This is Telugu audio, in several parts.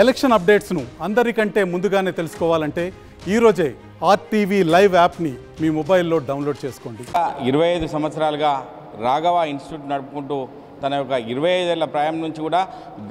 ఎలక్షన్ అప్డేట్స్ను అందరికంటే ముందుగానే తెలుసుకోవాలంటే ఈరోజే ఆర్టీవీ లైవ్ యాప్ని మీ మొబైల్లో డౌన్లోడ్ చేసుకోండి. 25 సంవత్సరాలుగా రాఘవ ఇన్స్టిట్యూట్ నడుపుకుంటూ తన యొక్క 25 ఏళ్ల ప్రాయం నుంచి కూడా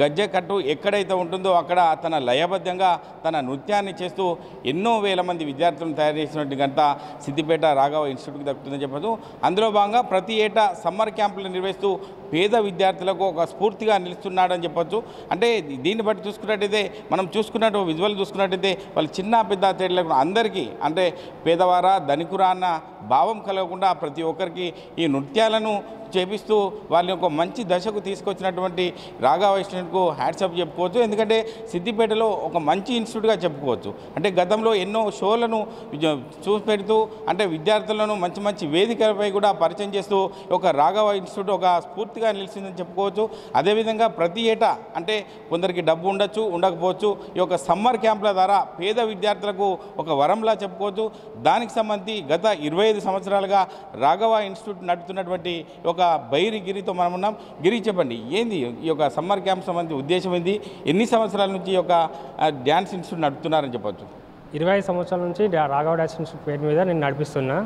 గజ్జెకట్టు ఎక్కడైతే ఉంటుందో అక్కడ తన లయబద్ధంగా తన నృత్యాన్ని చేస్తూ ఎన్నో వేల మంది విద్యార్థులను తయారు చేసినట్టు గంట సిద్దిపేట రాఘవ ఇన్స్టిట్యూట్కి దక్కుతుందని చెప్పచ్చు. అందులో భాగంగా ప్రతి ఏటా సమ్మర్ క్యాంపులు నిర్వహిస్తూ పేద విద్యార్థులకు ఒక స్ఫూర్తిగా నిలుస్తున్నాడని చెప్పొచ్చు. అంటే దీన్ని బట్టి చూసుకున్నట్టయితే మనం చూసుకున్నట్టు విజువల్ చూసుకున్నట్టయితే వాళ్ళు చిన్న పెద్ద తేడా అందరికీ అంటే పేదవారా ధనికురా అన్న భావం కలగకుండా ప్రతి ఒక్కరికి ఈ నృత్యాలను చేపిస్తూ వాళ్ళని ఒక మంచి దశకు తీసుకొచ్చినటువంటి రాఘవ ఇన్స్టిట్యూట్కు హ్యాట్సప్ చెప్పుకోవచ్చు. ఎందుకంటే సిద్దిపేటలో ఒక మంచి ఇన్స్టిట్యూట్గా చెప్పుకోవచ్చు. అంటే గతంలో ఎన్నో షోలను చూపెడుతూ అంటే విద్యార్థులను మంచి మంచి వేదికలపై కూడా పరిచయం చేస్తూ ఒక రాఘవ ఇన్స్టిట్యూట్ ఒక స్ఫూర్తిగా నిలిచిందని చెప్పుకోవచ్చు. అదేవిధంగా ప్రతి ఏటా అంటే కొందరికి డబ్బు ఉండొచ్చు ఉండకపోవచ్చు, ఈ యొక్క సమ్మర్ క్యాంపుల ద్వారా పేద విద్యార్థులకు ఒక వరంలా చెప్పుకోవచ్చు. దానికి సంబంధించి గత 25 సంవత్సరాలుగా రాఘవ ఇన్స్టిట్యూట్ నడుపుతున్నటువంటి ఒక బైరి గిరితో మనం ఉన్నాం. గిరి చెప్పండి, ఏంది ఈ యొక్క సమ్మర్ క్యాంప్ సంబంధించి ఉద్దేశం ఏంది? ఎన్ని సంవత్సరాల నుంచి ఈ యొక్క డ్యాన్స్ ఇన్స్టిట్యూట్ నడుపుతున్నారని చెప్పచ్చు? 25 సంవత్సరాల నుంచి రాఘవ డ్యాన్స్ ఇన్స్టిట్యూట్ పేరు మీద నేను నడిపిస్తున్నా.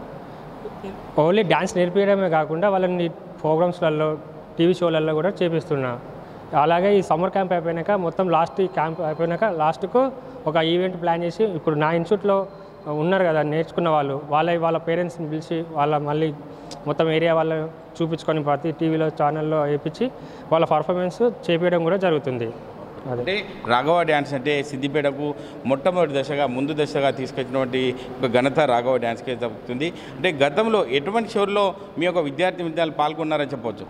ఓన్లీ డ్యాన్స్ నేర్పించడమే కాకుండా వాళ్ళని ప్రోగ్రామ్స్లలో టీవీ షోలలో కూడా చేపిస్తున్నా. అలాగే ఈ సమ్మర్ క్యాంప్ అయిపోయాక మొత్తం లాస్ట్ ఈ క్యాంప్ అయిపోయాక లాస్ట్కు ఒక ఈవెంట్ ప్లాన్ చేసి ఇప్పుడు నా ఇన్స్టిట్యూట్లో ఉన్నారు కదా నేర్చుకున్న వాళ్ళ పేరెంట్స్ని పిలిచి వాళ్ళ మళ్ళీ మొత్తం ఏరియా వాళ్ళు చూపించుకొని ప్రతి టీవీలో ఛానల్లో వేయించి వాళ్ళ పర్ఫార్మెన్స్ చేపించడం కూడా జరుగుతుంది. అంటే రాఘవ డ్యాన్స్ అంటే సిద్దిపేటకు మొట్టమొదటి దశగా ముందు దశగా తీసుకొచ్చినటువంటి ఒక ఘనత రాఘవ డ్యాన్స్కే దక్కుతుంది. అంటే గతంలో ఎటువంటి షోల్లో మీ యొక్క విద్యార్థులు పాల్గొన్నారని చెప్పవచ్చు?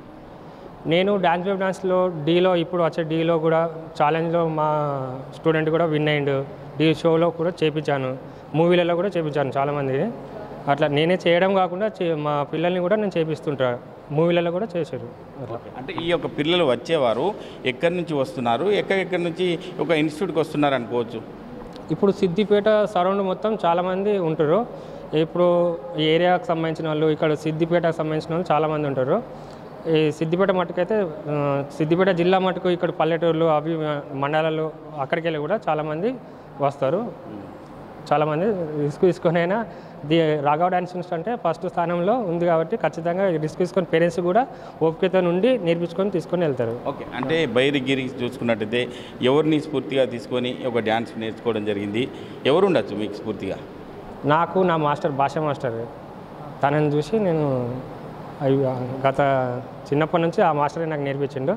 నేను డ్యాన్స్ వేవ్ డ్యాన్స్లో డీలో ఇప్పుడు వచ్చే డీలో కూడా ఛాలెంజ్లో మా స్టూడెంట్ కూడా విన్ అయ్యిండు. డీ షోలో కూడా చేయించాను, మూవీలలో కూడా చేయించాను చాలామందిని. అట్లా నేనే చేయడం కాకుండా మా పిల్లల్ని కూడా నేను చేపిస్తుంటాను, మూవీలలో కూడా చేశారు. అంటే ఈ యొక్క పిల్లలు వచ్చేవారు ఎక్కడి నుంచి వస్తున్నారు, ఎక్కడెక్కడి నుంచి ఒక ఇన్స్టిట్యూట్కి వస్తున్నారు అనుకోవచ్చు? ఇప్పుడు సిద్దిపేట సరౌండ్ మొత్తం చాలామంది ఉంటారు. ఇప్పుడు ఈ ఏరియాకు సంబంధించిన వాళ్ళు ఇక్కడ సిద్దిపేటకు సంబంధించిన వాళ్ళు చాలామంది ఉంటారు. ఈ సిద్దిపేట మట్టుకైతే సిద్దిపేట జిల్లా మటుకు ఇక్కడ పల్లెటూర్లు అవి మండలాలు అక్కడికి వెళ్ళి కూడా చాలామంది వస్తారు. చాలామంది రిస్క్ తీసుకొని అయినా రాఘవ డ్యాన్స్ ఇన్స్టిట్యూట్ అంటే ఫస్ట్ స్థానంలో ఉంది కాబట్టి ఖచ్చితంగా రిస్క్ తీసుకొని పేరెంట్స్ కూడా ఓపికతో నుండి నేర్పించుకొని తీసుకొని వెళ్తారు. ఓకే, అంటే బైరిగిరి చూసుకున్నట్టయితే ఎవరిని స్ఫూర్తిగా తీసుకొని ఒక డ్యాన్స్ నేర్చుకోవడం జరిగింది? ఎవరు ఉండొచ్చు మీకు స్ఫూర్తిగా? నాకు నా మాస్టర్ భాష మాస్టర్, తనని చూసి నేను గత చిన్నప్పటి నుంచి ఆ మాస్టరే నాకు నేర్పించిండు.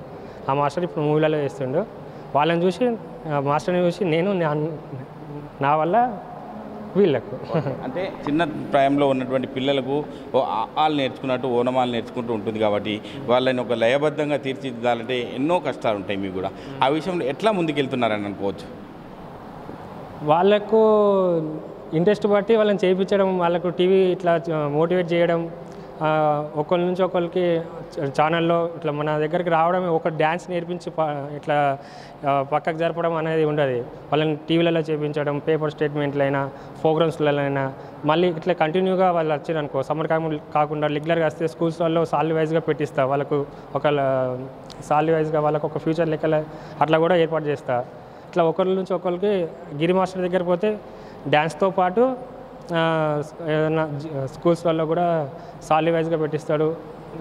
ఆ మాస్టర్ ఇప్పుడు మూవీలలో వేస్తుండు. వాళ్ళని చూసి మాస్టర్ని చూసి నేను నా వల్ల వీళ్ళకు అంటే చిన్న ప్రాయంలో ఉన్నటువంటి పిల్లలకు ఆలు నేర్చుకున్నట్టు ఓనమాలు నేర్చుకుంటూ ఉంటుంది కాబట్టి వాళ్ళని ఒక లయబద్ధంగా తీర్చిదిద్దాలంటే ఎన్నో కష్టాలు ఉంటాయి. మీకు కూడా ఆ విషయంలో ఎట్లా ముందుకెళ్తున్నారని అనుకోవచ్చు? వాళ్ళకు ఇంట్రెస్ట్ బట్టి వాళ్ళని చేయించడం, వాళ్ళకు టీవీ ఇట్లా మోటివేట్ చేయడం, ఒకరి నుంచి ఒకరికి ఛానల్లో ఇట్లా మన దగ్గరికి రావడం, ఒక డ్యాన్స్ నేర్పించి ఇట్లా పక్కకు జరపడం అనేది ఉండదు. వాళ్ళని టీవీలలో చేయించడం, పేపర్ స్టేట్మెంట్లైనా ప్రోగ్రామ్స్లైనా మళ్ళీ ఇట్లా కంటిన్యూగా వాళ్ళు వచ్చారనుకో సమ్మర్ క్యాంప్ కాకుండా రెగ్యులర్గా వస్తే స్కూల్స్లలో సాలరీ వైజ్గా పెట్టిస్తా. వాళ్ళకు ఒక సాలరీ వైజ్గా వాళ్ళకు ఒక ఫ్యూచర్ లెక్కల అట్లా కూడా ఏర్పాటు చేస్తా. ఇట్లా ఒకరి నుంచి ఒకరికి గిరి మాస్టర్ దగ్గర పోతే డ్యాన్స్తో పాటు ఏదైనా స్కూల్స్లలో కూడా సాలరీ వైజ్గా పెట్టిస్తాడు.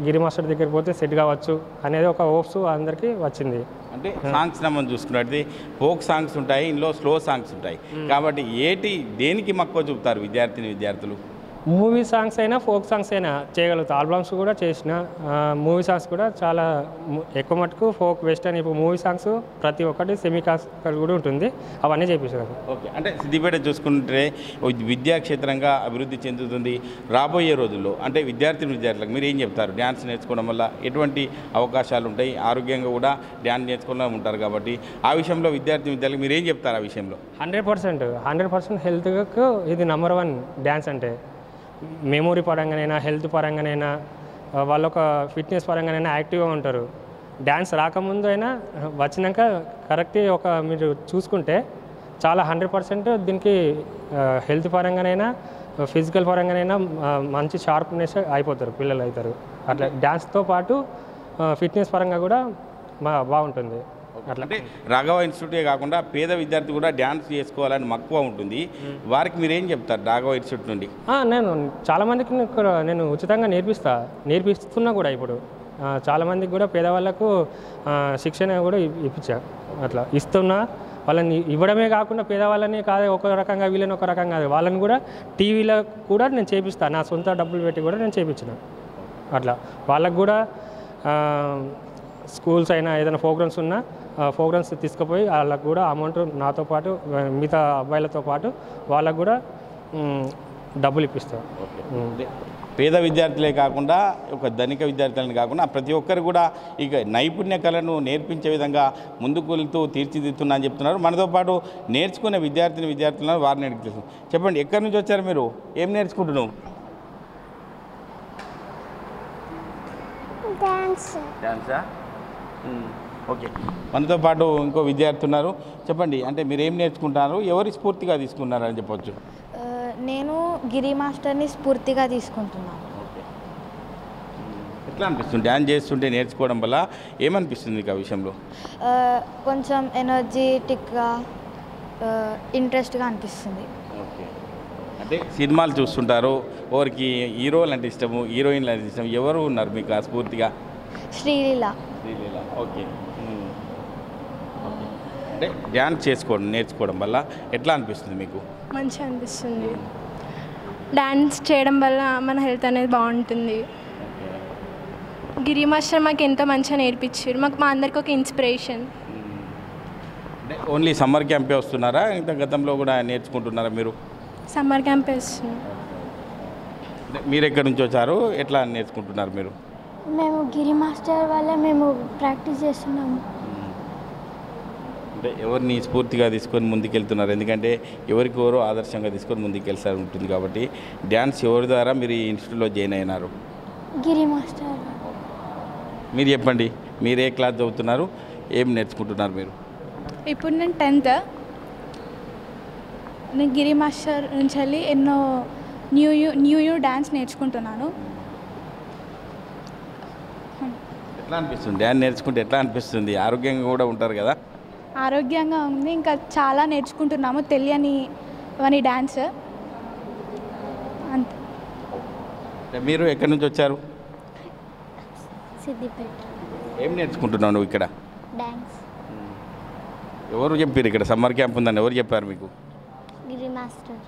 గిరి మాస్టర్ దగ్గరికి పోతే సెట్ కావచ్చు అనేది ఒక హోప్స్ అందరికీ వచ్చింది. అంటే సాంగ్స్ మనం చూసుకున్నట్టు ఫోక్ సాంగ్స్ ఉంటాయి, ఇందులో స్లో సాంగ్స్ ఉంటాయి కాబట్టి దేనికి మక్కువ చూపుతారు విద్యార్థులు? మూవీ సాంగ్స్ అయినా ఫోక్ సాంగ్స్ అయినా చేయగలుగుతా. ఆల్బమ్స్ కూడా చేసిన, మూవీ సాంగ్స్ కూడా చాలా ఎక్కువ మటుకు ఫోక్ వెస్టర్న్. ఇప్పుడు మూవీ సాంగ్స్ ప్రతి ఒక్కటి సెమీ క్లాసికల్ కూడా ఉంటుంది, అవన్నీ చేపించారు. ఓకే, అంటే సిద్దిపేట చూసుకుంటే విద్యాక్షేత్రంగా అభివృద్ధి చెందుతుంది. రాబోయే రోజుల్లో అంటే విద్యార్థులకు మీరు ఏం చెప్తారు? డ్యాన్స్ నేర్చుకోవడం వల్ల ఎటువంటి అవకాశాలు ఉంటాయి? ఆరోగ్యంగా కూడా డ్యాన్స్ నేర్చుకోవడం ఉంటారు కాబట్టి ఆ విషయంలో విద్యార్థులకు మీరు ఏం చెప్తారు? ఆ విషయంలో 100% హెల్త్కు ఇది నెంబర్ 1 డ్యాన్స్ అంటే. మెమొరీ పరంగానైనా హెల్త్ పరంగానైనా వాళ్ళొక ఫిట్నెస్ పరంగానైనా యాక్టివ్గా ఉంటారు. డ్యాన్స్ రాకముందు అయినా వచ్చినాక కరెక్ట్ ఒక మీరు చూసుకుంటే చాలా 100% దీనికి హెల్త్ పరంగానైనా ఫిజికల్ పరంగానైనా మంచి షార్ప్నెస్ అయిపోతారు, పిల్లలు అవుతారు. అట్లా డ్యాన్స్తో పాటు ఫిట్నెస్ పరంగా కూడా బాగుంటుంది. అట్లా. అంటే రాఘవ ఇన్స్టిట్యూటే కాకుండా పేద విద్యార్థి కూడా డ్యాన్స్ చేసుకోవాలని మక్కువ ఉంటుంది, వారికి మీరేం చెప్తారు రాఘవ ఇన్స్టిట్యూట్ నుండి? నేను చాలామందికి నేను ఉచితంగా నేర్పిస్తున్నా కూడా ఇప్పుడు చాలామందికి కూడా పేదవాళ్ళకు శిక్షణ కూడా ఇప్పించా. అట్లా ఇస్తున్నా, వాళ్ళని ఇవ్వడమే కాకుండా పేదవాళ్ళని కాదు ఒక రకంగా వీళ్ళని ఒక రకంగా కాదు, వాళ్ళని కూడా టీవీలో కూడా నేను చేపిస్తాను, నా సొంత డబ్బులు పెట్టి కూడా నేను చేయించిన. అట్లా వాళ్ళకు కూడా స్కూల్స్ అయినా ఏదైనా ప్రోగ్రామ్స్ ఉన్నా ప్రోగ్రామ్స్ తీసుకుపోయి వాళ్ళకు కూడా అమౌంట్ నాతో పాటు మిగతా అబ్బాయిలతో పాటు వాళ్ళకు కూడా డబ్బులు ఇప్పిస్తాను. పేద విద్యార్థులే కాకుండా ఒక ధనిక విద్యార్థులని కాకుండా ప్రతి ఒక్కరు కూడా ఇక నైపుణ్య కళను నేర్పించే విధంగా ముందుకు వెళ్తూ తీర్చిదిద్దుతున్నా అని చెప్తున్నారు. మనతో పాటు నేర్చుకునే విద్యార్థులను వారిని అడిగి చెప్పండి, ఎక్కడి నుంచి వచ్చారు మీరు, ఏం నేర్చుకుంటున్నావు? డాన్సా? ఓకే. మనతో పాటు ఇంకో విద్యార్థి ఉన్నారు, చెప్పండి, అంటే మీరు ఏం నేర్చుకుంటున్నారు, ఎవరి స్ఫూర్తిగా తీసుకున్నారని చెప్పొచ్చు? నేను గిరి మాస్టర్ని స్ఫూర్తిగా తీసుకుంటున్నాను. ఎట్లా అనిపిస్తుంది డ్యాన్స్ చేస్తుంటే, నేర్చుకోవడం వల్ల ఏమనిపిస్తుంది ఆ విషయంలో? కొంచెం ఎనర్జెటిక్గా ఇంట్రెస్ట్గా అనిపిస్తుంది. ఓకే. అంటే సినిమాలు చూస్తుంటారు, ఎవరికి హీరోలు అంటే ఇష్టము, హీరోయిన్లు అంటే ఇష్టం, ఎవరు ఉన్నారు మీకు ఆ స్ఫూర్తిగా? శ్రీలీల. ఓకే. అంటే డ్యాన్స్ నేర్చుకోవడం వల్ల ఎట్లా అనిపిస్తుంది మీకు? మంచిగా అనిపిస్తుంది. డ్యాన్స్ చేయడం వల్ల మన హెల్త్ అనేది బాగుంటుంది. గిరి మాస్టర్ మాకు ఎంతో మంచిగా నేర్పించారు, మా అందరికి ఒక ఇన్స్పిరేషన్. అంటే ఓన్లీ సమ్మర్ క్యాంపే వస్తున్నారా, ఇంత గతంలో కూడా నేర్చుకుంటున్నారా మీరు? సమ్మర్ క్యాంపే వస్తున్నాం. మీరు ఎక్కడి నుంచి వచ్చారు, ఎట్లా నేర్చుకుంటున్నారు మీరు? మేము గిరి మాస్టర్ వల్ల మేము ప్రాక్టీస్ చేస్తున్నాము. అంటే ఎవరిని స్ఫూర్తిగా తీసుకొని ముందుకెళ్తున్నారు, ఎందుకంటే ఎవరికెవరో ఆదర్శంగా తీసుకొని ముందుకెళ్తారు ఉంటుంది కాబట్టి డ్యాన్స్ ఎవరి ద్వారా మీరు ఈ ఇన్స్టిట్యూట్లో జాయిన్ అయినారు? గిరి మాస్టర్. మీరు చెప్పండి, మీరు ఏ క్లాస్ చదువుతున్నారు, ఏం నేర్చుకుంటున్నారు మీరు? ఇప్పుడు నేను 10th. నేను గిరి మాస్టర్ నుంచి వెళ్ళి ఎన్నో న్యూ డ్యాన్స్ నేర్చుకుంటున్నాను. ఎట్లా అనిపిస్తుంది డ్యాన్స్ నేర్చుకుంటే? ఎట్లా అనిపిస్తుంది? ఆరోగ్యంగా కూడా ఉంటారు కదా? ఆరోగ్యంగా ఉంది, ఇంకా చాలా నేర్చుకుంటున్నాము తెలియని డ్యాన్స్. అంతే. మీరు ఎక్కడి నుంచి వచ్చారు? సిద్దిపేట. ఏం నేర్చుకుంటున్నావు నువ్వు ఇక్కడ? డ్యాన్స్. ఎవరు చెప్పారు ఇక్కడ సమ్మర్ క్యాంప్ ఉందని, ఎవరు చెప్పారు మీకు? గిరి మాస్టర్.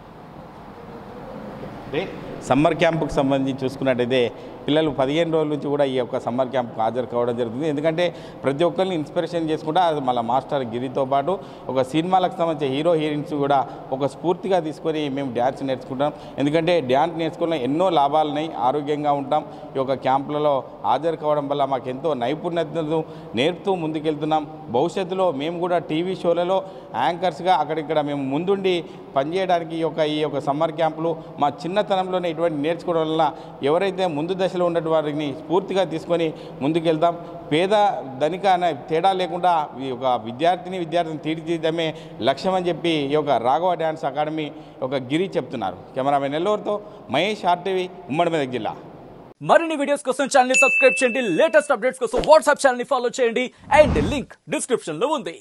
అంటే సమ్మర్ క్యాంపుకు సంబంధించి చూసుకున్నట్టయితే పిల్లలు 15 రోజుల నుంచి కూడా ఈ యొక్క సమ్మర్ క్యాంప్కి హాజరు కావడం జరుగుతుంది. ఎందుకంటే ప్రతి ఒక్కరిని ఇన్స్పిరేషన్ చేసుకుంటా మళ్ళీ మాస్టర్ గిరితో పాటు ఒక సినిమాలకు సంబంధించిన హీరో హీరోయిన్స్ కూడా ఒక స్ఫూర్తిగా తీసుకొని మేము డ్యాన్స్ నేర్చుకుంటాం. ఎందుకంటే డ్యాన్స్ నేర్చుకున్న ఎన్నో లాభాలు ఉన్నాయి, ఆరోగ్యంగా ఉంటాం. ఈ యొక్క క్యాంపులలో హాజరు కావడం వల్ల మాకు ఎంతో నైపుణ్యతను నేర్పుతూ ముందుకెళ్తున్నాం. భవిష్యత్తులో మేము కూడా టీవీ షోలలో యాంకర్స్గా అక్కడిక్కడ మేము ముందుండి పనిచేయడానికి ఈ యొక్క సమ్మర్ క్యాంపులు మా చిన్నతనంలోనే ఇటువంటి నేర్చుకోవడం వల్ల ఎవరైతే ముందు దశలో ఉన్నటువంటి వారిని స్ఫూర్తిగా తీసుకొని ముందుకెళ్తాం. పేద ధనిక అనే తేడా లేకుండా ఈ యొక్క విద్యార్థిని తీర్చిదిద్దడమే లక్ష్యం అని చెప్పి ఈ యొక్క రాఘవ డ్యాన్స్ అకాడమీ ఒక గిరి చెప్తున్నారు. కెమెరామెన్ నెల్లూరుతో మహేష్, RTV, ఉమ్మడి మెదక్ జిల్లా. మరిన్ని వీడియోస్ కోసం ఛానల్ ని సబ్స్క్రైబ్ చేయండి, లేటెస్ట్ అప్డేట్స్ కోసం వాట్సాప్ ఛానల్ ని ఫాలో చేయండి అండ్ లింక్ డిస్క్రిప్షన్ లో ఉంది.